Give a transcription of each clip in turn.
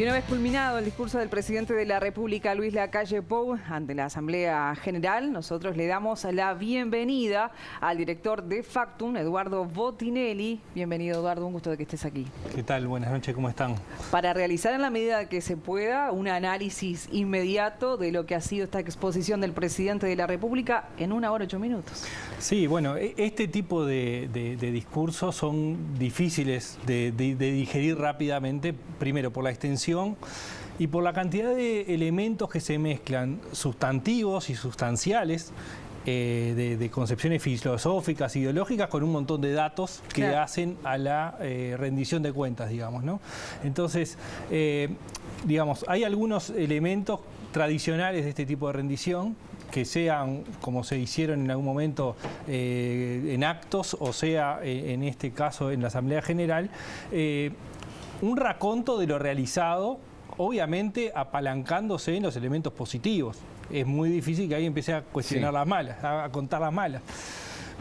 Y una vez culminado el discurso del presidente de la República, Luis Lacalle Pou, ante la Asamblea General, nosotros le damos la bienvenida al director de Factum, Eduardo Botinelli. Bienvenido, Eduardo, un gusto de que estés aquí. ¿Qué tal? Buenas noches, ¿cómo están? Para realizar en la medida que se pueda un análisis inmediato de lo que ha sido esta exposición del presidente de la República en 1 hora 8 minutos. Sí, bueno, este tipo de discursos son difíciles de digerir rápidamente, primero por la extensión y por la cantidad de elementos que se mezclan, sustantivos y sustanciales, de concepciones filosóficas, ideológicas, con un montón de datos que hacen a la rendición de cuentas, digamos, ¿no? Entonces, digamos, hay algunos elementos tradicionales de este tipo de rendición, que sean como se hicieron en algún momento en actos, o sea, en este caso en la Asamblea General, un raconto de lo realizado, obviamente apalancándose en los elementos positivos. Es muy difícil que alguien empiece a cuestionar las malas, a contar las malas.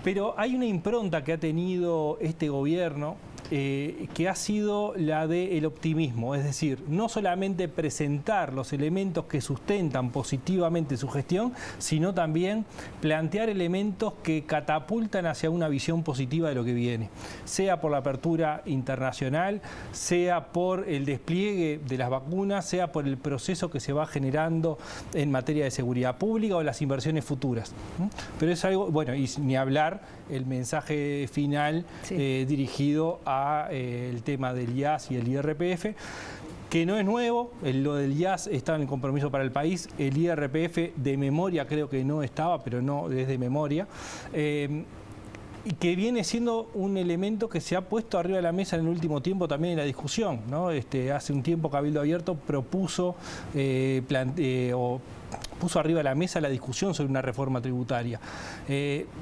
Pero hay una impronta que ha tenido este gobierno que ha sido la del optimismo, es decir, no solamente presentar los elementos que sustentan positivamente su gestión, sino también plantear elementos que catapultan hacia una visión positiva de lo que viene, sea por la apertura internacional, sea por el despliegue de las vacunas, sea por el proceso que se va generando en materia de seguridad pública o las inversiones futuras. Pero es algo, bueno, y ni hablar el mensaje final dirigido a el tema del IAS y el IRPF, que no es nuevo. Lo del IAS está en el compromiso para el país, el IRPF de memoria creo que no estaba, pero no desde memoria, y que viene siendo un elemento que se ha puesto arriba de la mesa en el último tiempo también en la discusión, ¿no? Hace un tiempo Cabildo Abierto propuso puso arriba de la mesa la discusión sobre una reforma tributaria.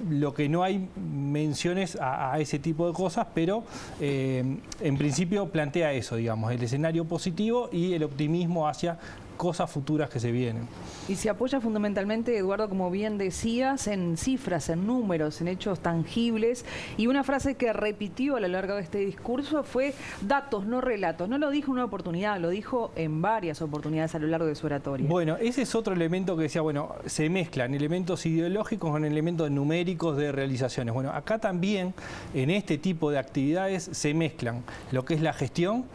Lo que no hay menciones a ese tipo de cosas, pero en principio plantea eso, digamos, el escenario positivo y el optimismo hacia cosas futuras que se vienen. Y se apoya fundamentalmente, Eduardo, como bien decías, en cifras, en números, en hechos tangibles. Y una frase que repitió a lo largo de este discurso fue datos, no relatos. No lo dijo en una oportunidad, lo dijo en varias oportunidades a lo largo de su oratoria. Bueno, ese es otro elemento que decía, bueno, se mezclan elementos ideológicos con elementos numéricos de realizaciones. Bueno, acá también, en este tipo de actividades, se mezclan lo que es la gestión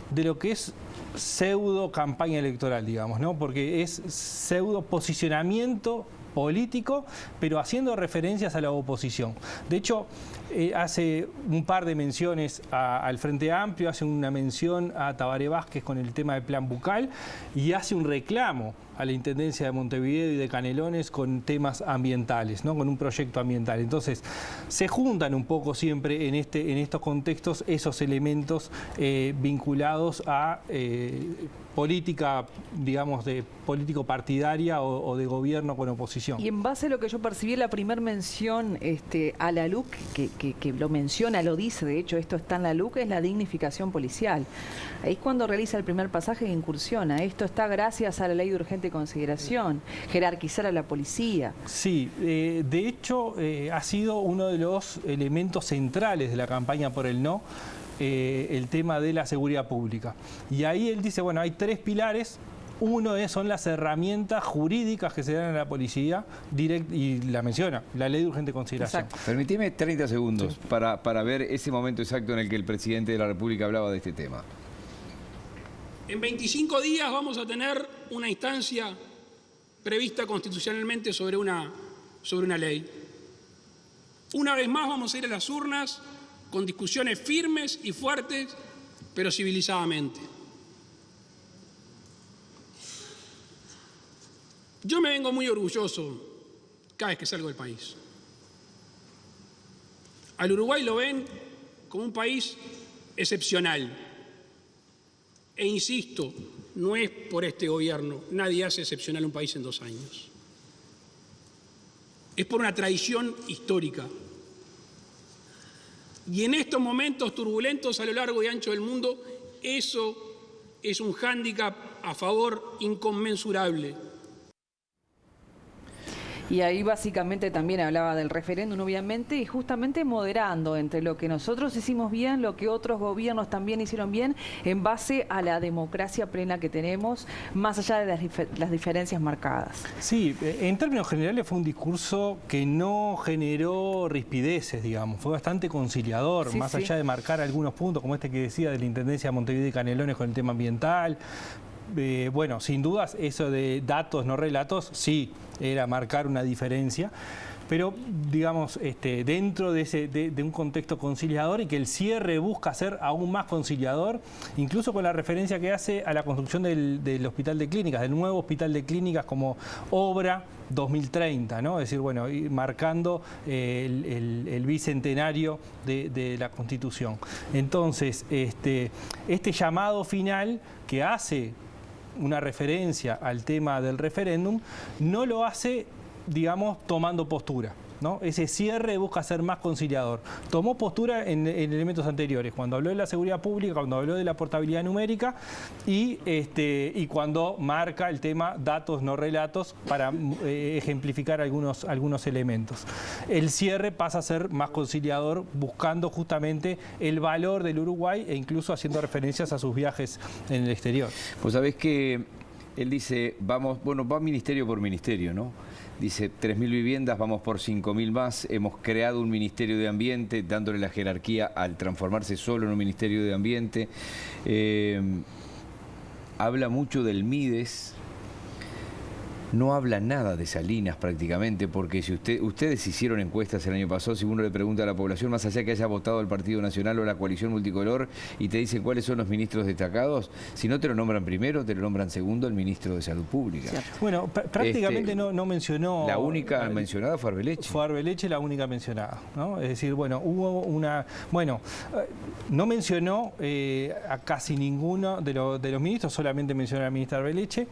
de lo que es pseudo campaña electoral, digamos, ¿no? Porque es pseudo posicionamiento político, pero haciendo referencias a la oposición. De hecho, hace un par de menciones al Frente Amplio, hace una mención a Tabaré Vázquez con el tema del Plan Bucal y hace un reclamo a la Intendencia de Montevideo y de Canelones con temas ambientales, ¿no? Con un proyecto ambiental. Entonces, se juntan un poco siempre en estos contextos esos elementos vinculados a política, digamos, de político partidaria o de gobierno con oposición. Y en base a lo que yo percibí, la primer mención a la LUC, que lo menciona, lo dice, de hecho, esto está en la LUC, es la dignificación policial. Ahí es cuando realiza el primer pasaje e incursiona. Esto está gracias a la ley de urgente consideración, jerarquizar a la policía. Sí, de hecho, ha sido uno de los elementos centrales de la campaña por el no, el tema de la seguridad pública. Y ahí él dice, bueno, hay 3 pilares. Uno son las herramientas jurídicas que se dan a la policía y la menciona, la ley de urgente consideración. Permitime 30 segundos para ver ese momento exacto en el que el presidente de la República hablaba de este tema. En 25 días vamos a tener una instancia prevista constitucionalmente sobre una ley. Una vez más vamos a ir a las urnas con discusiones firmes y fuertes, pero civilizadamente. Yo me vengo muy orgulloso cada vez que salgo del país. Al Uruguay lo ven como un país excepcional. E insisto, no es por este gobierno, nadie hace excepcional un país en 2 años. Es por una tradición histórica. Y en estos momentos turbulentos a lo largo y ancho del mundo, eso es un hándicap a favor inconmensurable. Y ahí básicamente también hablaba del referéndum, obviamente, y justamente moderando entre lo que nosotros hicimos bien, lo que otros gobiernos también hicieron bien, en base a la democracia plena que tenemos, más allá de las diferencias marcadas. Sí, en términos generales fue un discurso que no generó rispideces, digamos, fue bastante conciliador, Sí, más sí. allá de marcar algunos puntos, como este que decía de la Intendencia de Montevideo y Canelones con el tema ambiental. Bueno, sin dudas, eso de datos, no relatos, sí, era marcar una diferencia. Pero, digamos, dentro de un contexto conciliador y que el cierre busca ser aún más conciliador, incluso con la referencia que hace a la construcción del hospital de clínicas, del nuevo hospital de clínicas como obra 2030, ¿no? Es decir, bueno, y marcando el bicentenario de la Constitución. Entonces, este llamado final que hace una referencia al tema del referéndum, no lo hace, digamos, tomando postura, ¿no? Ese cierre busca ser más conciliador. Tomó postura en elementos anteriores, cuando habló de la seguridad pública, cuando habló de la portabilidad numérica y cuando marca el tema datos, no relatos, para ejemplificar algunos elementos. El cierre pasa a ser más conciliador, buscando justamente el valor del Uruguay e incluso haciendo referencias a sus viajes en el exterior. Pues sabés que él dice, vamos, bueno, va ministerio por ministerio, ¿no? Dice, 3.000 viviendas, vamos por 5.000 más. Hemos creado un Ministerio de Ambiente, dándole la jerarquía al transformarse solo en un Ministerio de Ambiente. Habla mucho del Mides. No habla nada de Salinas prácticamente, porque si ustedes hicieron encuestas el año pasado, si uno le pregunta a la población, más allá que haya votado el Partido Nacional o la coalición multicolor, y te dicen cuáles son los ministros destacados, si no te lo nombran primero, te lo nombran segundo el ministro de Salud Pública. Bueno, prácticamente no mencionó... La única mencionada fue Arbeleche. Fue Arbeleche la única mencionada, ¿no? Es decir, bueno, hubo una... Bueno, no mencionó a casi ninguno de los ministros, solamente mencionó a la ministra Arbeleche.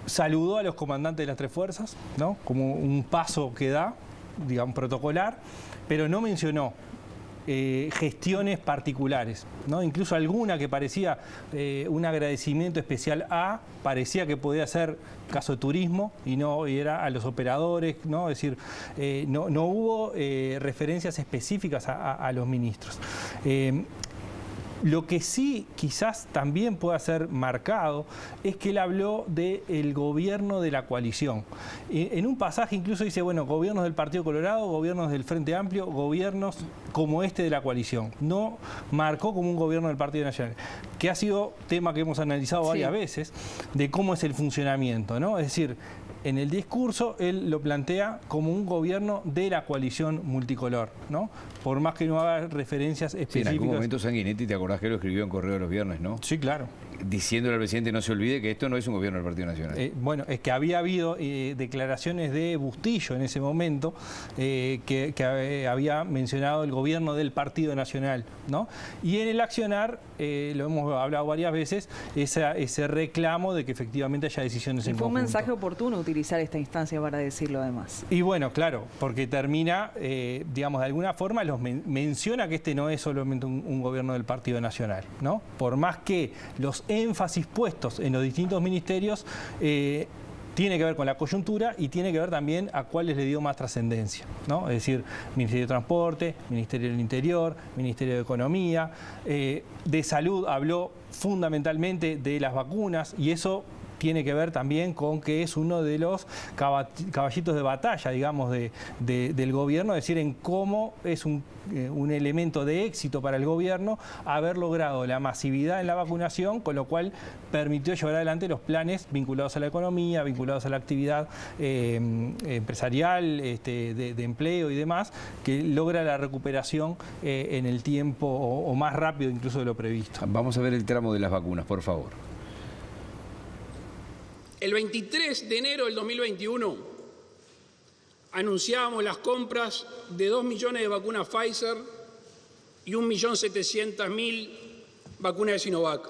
Saludó a los comandantes de las tres fuerzas, ¿no? Como un paso que da, digamos, protocolar, pero no mencionó gestiones particulares, ¿no? Incluso alguna que parecía un agradecimiento especial parecía que podía ser caso de turismo y era a los operadores, ¿no? Es decir, no hubo referencias específicas a los ministros. Lo que sí quizás también pueda ser marcado es que él habló del gobierno de la coalición. En un pasaje incluso dice, bueno, gobiernos del Partido Colorado, gobiernos del Frente Amplio, gobiernos como este de la coalición. No marcó como un gobierno del Partido Nacional, que ha sido tema que hemos analizado varias veces, de cómo es el funcionamiento, ¿no? Es decir, en el discurso él lo plantea como un gobierno de la coalición multicolor, ¿no? Por más que no haga referencias específicas. Sí, en algún momento Sanguinetti, ¿te acordás que lo escribió en Correo de los Viernes, no? Sí, claro. Diciéndole al presidente no se olvide que esto no es un gobierno del Partido Nacional. Bueno, es que había habido declaraciones de Bustillo en ese momento que había mencionado el gobierno del Partido Nacional, ¿no? Y en el accionar, lo hemos hablado varias veces, ese reclamo de que efectivamente haya decisiones en conjunto. Fue un mensaje oportuno utilizar esta instancia para decirlo además. Y bueno, claro, porque termina, digamos, de alguna forma menciona que este no es solamente un gobierno del Partido Nacional, ¿no? Por más que los énfasis puestos en los distintos ministerios tiene que ver con la coyuntura y tiene que ver también a cuáles le dio más trascendencia, ¿no? Es decir, Ministerio de Transporte, Ministerio del Interior, Ministerio de Economía, de Salud habló fundamentalmente de las vacunas y eso tiene que ver también con que es uno de los caballitos de batalla, digamos, del gobierno, es decir, en cómo es un elemento de éxito para el gobierno haber logrado la masividad en la vacunación, con lo cual permitió llevar adelante los planes vinculados a la economía, vinculados a la actividad empresarial, de empleo y demás, que logra la recuperación en el tiempo o más rápido incluso de lo previsto. Vamos a ver el tramo de las vacunas, por favor. El 23 de enero del 2021 anunciábamos las compras de 2 millones de vacunas Pfizer y 1.700.000 vacunas de Sinovac.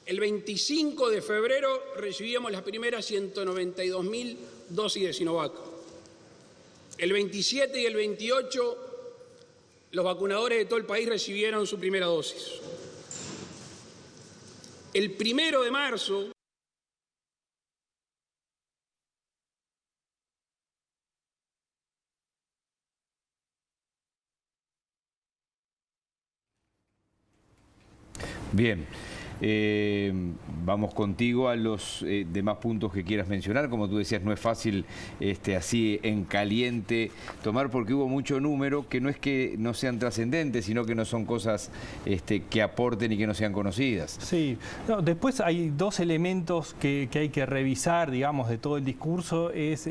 El 25 de febrero recibíamos las primeras 192.000 dosis de Sinovac. El 27 y el 28 los vacunadores de todo el país recibieron su primera dosis. El 1 de marzo Bien. Vamos contigo a los demás puntos que quieras mencionar. Como tú decías, no es fácil así en caliente tomar, porque hubo mucho número, que no es que no sean trascendentes, sino que no son cosas que aporten y que no sean conocidas. Sí, no, después hay dos elementos que hay que revisar, digamos, de todo el discurso. Es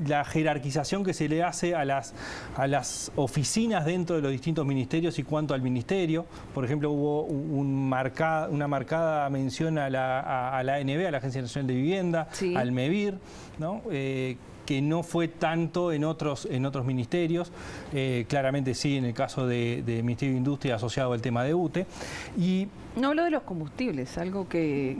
la jerarquización que se le hace a las oficinas dentro de los distintos ministerios y cuanto al ministerio. Por ejemplo, hubo una marcada mención a la ANB, a la Agencia Nacional de Vivienda, sí, al MEVIR, ¿no? Que no fue tanto en otros ministerios, claramente sí en el caso de Ministerio de Industria asociado al tema de UTE. Y no habló de los combustibles, algo que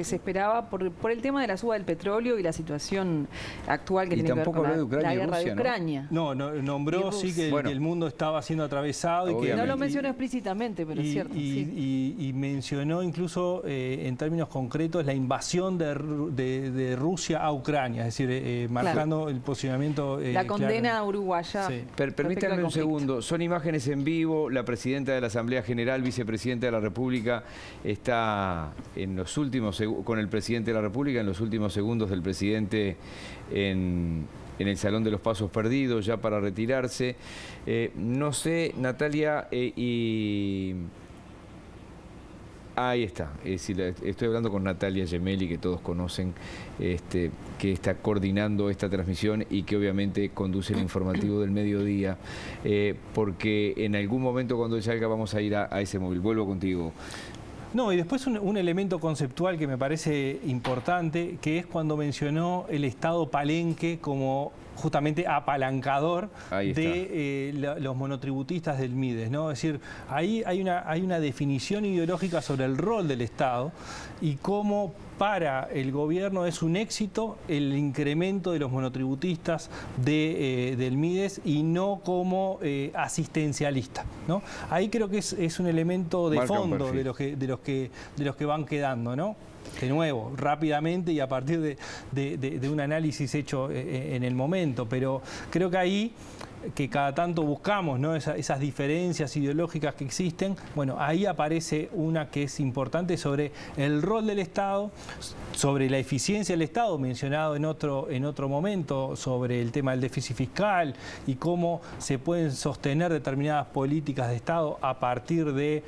se esperaba por el tema de la suba del petróleo y la situación actual que tiene que ver con la guerra de Ucrania. No, nombró sí que el mundo estaba siendo atravesado. Y que, no lo mencionó explícitamente, pero es cierto. Y mencionó incluso en términos concretos la invasión de Rusia a Ucrania, es decir, marcando el posicionamiento. La condena uruguaya. Sí. Permítanme un segundo, son imágenes en vivo. La presidenta de la Asamblea General, vicepresidenta de la República, está con el presidente de la República en los últimos segundos del presidente en el Salón de los Pasos Perdidos, ya para retirarse. No sé, Natalia, ahí está, estoy hablando con Natalia Gemelli, que todos conocen, que está coordinando esta transmisión y que obviamente conduce el informativo del mediodía, porque en algún momento cuando él salga vamos a ir a ese móvil. Vuelvo contigo. No, y después un elemento conceptual que me parece importante, que es cuando mencionó el Estado palenque como justamente apalancador de los monotributistas del MIDES, ¿no? Es decir, ahí hay una definición ideológica sobre el rol del Estado y cómo para el gobierno es un éxito el incremento de los monotributistas del MIDES y no como asistencialista, ¿no? Ahí creo que es un elemento de fondo de los que van quedando, ¿no? De nuevo, rápidamente y a partir de un análisis hecho en el momento, pero creo que ahí que cada tanto buscamos, ¿no? esas diferencias ideológicas que existen, bueno, ahí aparece una que es importante sobre el rol del Estado, sobre la eficiencia del Estado, mencionado en otro momento, sobre el tema del déficit fiscal y cómo se pueden sostener determinadas políticas de Estado a partir de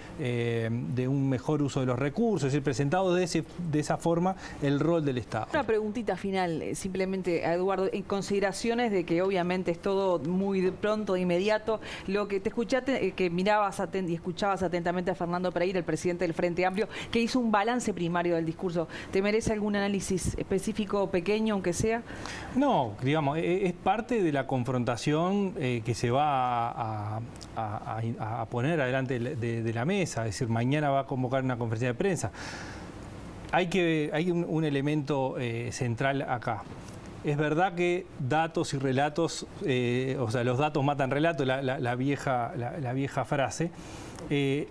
un mejor uso de los recursos, es decir, presentado de esa forma el rol del Estado. Una preguntita final, simplemente a Eduardo, en consideraciones de que obviamente es todo muy de pronto, de inmediato, lo que te escuchaste, que mirabas y escuchabas atentamente a Fernando Pereira, el presidente del Frente Amplio, que hizo un balance primario del discurso. ¿Te merece algún análisis específico, pequeño, aunque sea? No, digamos, es parte de la confrontación que se va a poner adelante de la mesa, es decir, mañana va a convocar una conferencia de prensa. Hay un elemento central acá. Es verdad que datos y relatos, o sea, los datos matan relatos, la vieja frase.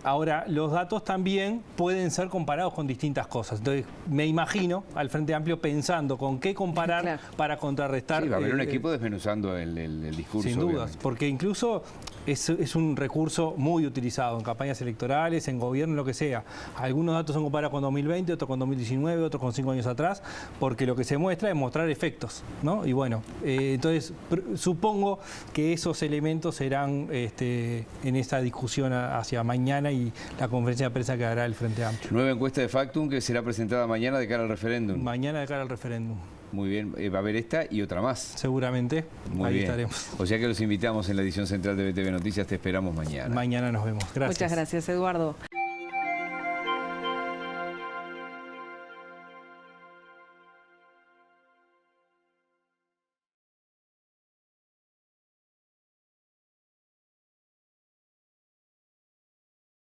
Ahora, los datos también pueden ser comparados con distintas cosas. Entonces, me imagino al Frente Amplio pensando con qué comparar para contrarrestar. Sí, va a haber un equipo desmenuzando el discurso. Sin dudas, porque incluso es un recurso muy utilizado en campañas electorales, en gobierno, lo que sea. Algunos datos son comparados con 2020, otros con 2019, otros con 5 años atrás, porque lo que se muestra es mostrar efectos, ¿no? Y bueno, entonces supongo que esos elementos serán en esta discusión hacia mañana y la conferencia de prensa que hará el Frente Amplio. Nueva encuesta de Factum que será presentada mañana de cara al referéndum. Mañana de cara al referéndum. Muy bien, va a haber esta y otra más. Seguramente, ahí estaremos. O sea que los invitamos en la edición central de BTV Noticias, te esperamos mañana. Mañana nos vemos. Gracias. Muchas gracias, Eduardo.